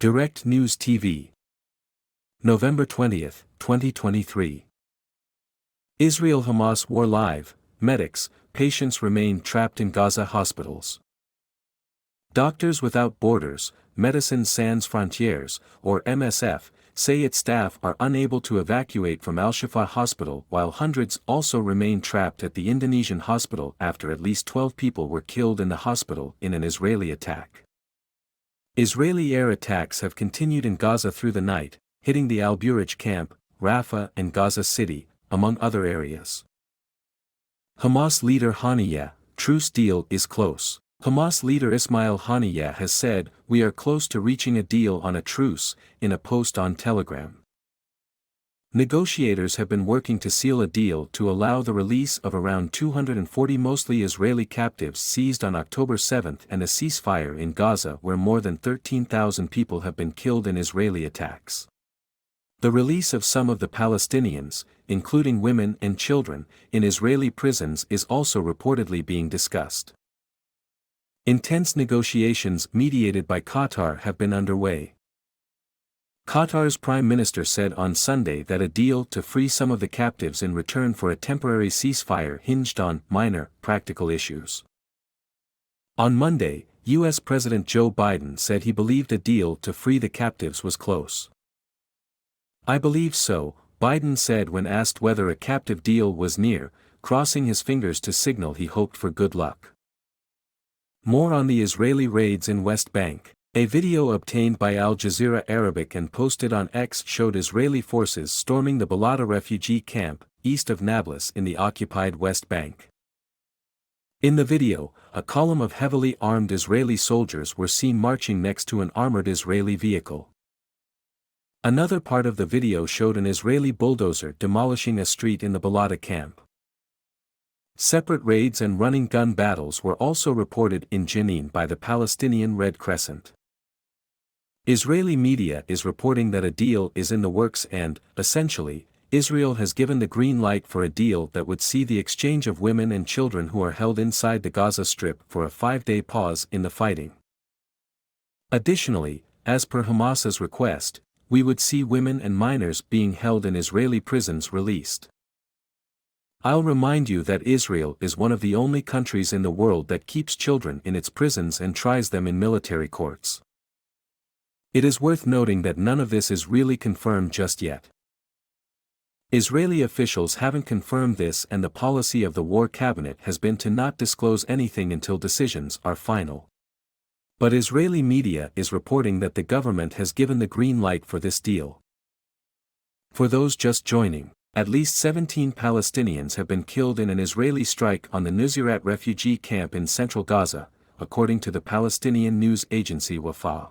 Direct News TV. November 20, 2023. Israel-Hamas war live, medics, patients remain trapped in Gaza hospitals. Doctors Without Borders, Médecins Sans Frontières, or MSF, say its staff are unable to evacuate from Al-Shifa hospital while hundreds also remain trapped at the Indonesian hospital after at least 12 people were killed in the hospital in an Israeli attack. Israeli air attacks have continued in Gaza through the night, hitting the Al-Buraj camp, Rafah and Gaza City, among other areas. Hamas leader Haniyeh, truce deal is close. Hamas leader Ismail Haniyeh has said, "We are close to reaching a deal on a truce," in a post on Telegram. Negotiators have been working to seal a deal to allow the release of around 240 mostly Israeli captives seized on October 7 and a ceasefire in Gaza where more than 13,000 people have been killed in Israeli attacks. The release of some of the Palestinians, including women and children, in Israeli prisons is also reportedly being discussed. Intense negotiations mediated by Qatar have been underway. Qatar's Prime Minister said on Sunday that a deal to free some of the captives in return for a temporary ceasefire hinged on minor, practical issues. On Monday, U.S. President Joe Biden said he believed a deal to free the captives was close. "I believe so," Biden said when asked whether a captive deal was near, crossing his fingers to signal he hoped for good luck. More on the Israeli raids in West Bank. A video obtained by Al Jazeera Arabic and posted on X showed Israeli forces storming the Balata refugee camp, east of Nablus in the occupied West Bank. In the video, a column of heavily armed Israeli soldiers were seen marching next to an armored Israeli vehicle. Another part of the video showed an Israeli bulldozer demolishing a street in the Balata camp. Separate raids and running gun battles were also reported in Jenin by the Palestinian Red Crescent. Israeli media is reporting that a deal is in the works and, essentially, Israel has given the green light for a deal that would see the exchange of women and children who are held inside the Gaza Strip for a 5-day pause in the fighting. Additionally, as per Hamas's request, we would see women and minors being held in Israeli prisons released. I'll remind you that Israel is one of the only countries in the world that keeps children in its prisons and tries them in military courts. It is worth noting that none of this is really confirmed just yet. Israeli officials haven't confirmed this, and the policy of the war cabinet has been to not disclose anything until decisions are final. But Israeli media is reporting that the government has given the green light for this deal. For those just joining, at least 17 Palestinians have been killed in an Israeli strike on the Nuseirat refugee camp in central Gaza, according to the Palestinian news agency Wafa.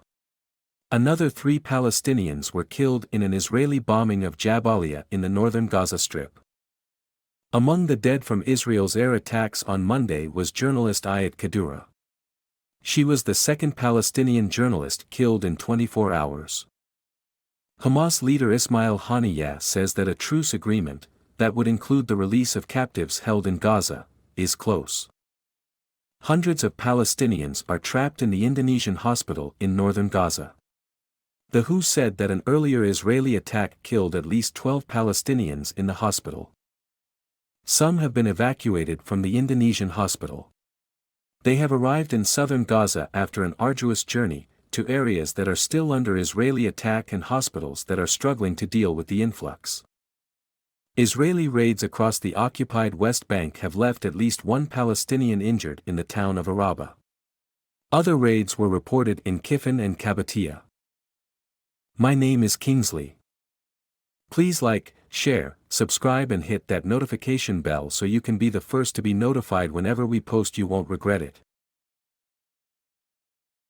Another 3 Palestinians were killed in an Israeli bombing of Jabalia in the northern Gaza Strip. Among the dead from Israel's air attacks on Monday was journalist Ayat Kadura. She was the second Palestinian journalist killed in 24 hours. Hamas leader Ismail Haniyeh says that a truce agreement, that would include the release of captives held in Gaza, is close. Hundreds of Palestinians are trapped in the Indonesian hospital in northern Gaza. The WHO said that an earlier Israeli attack killed at least 12 Palestinians in the hospital. Some have been evacuated from the Indonesian hospital. They have arrived in southern Gaza after an arduous journey, to areas that are still under Israeli attack and hospitals that are struggling to deal with the influx. Israeli raids across the occupied West Bank have left at least 1 Palestinian injured in the town of Araba. Other raids were reported in Kifin and Kabatia. My name is Kingsley. Please like, share, subscribe and hit that notification bell so you can be the first to be notified whenever we post. You won't regret it.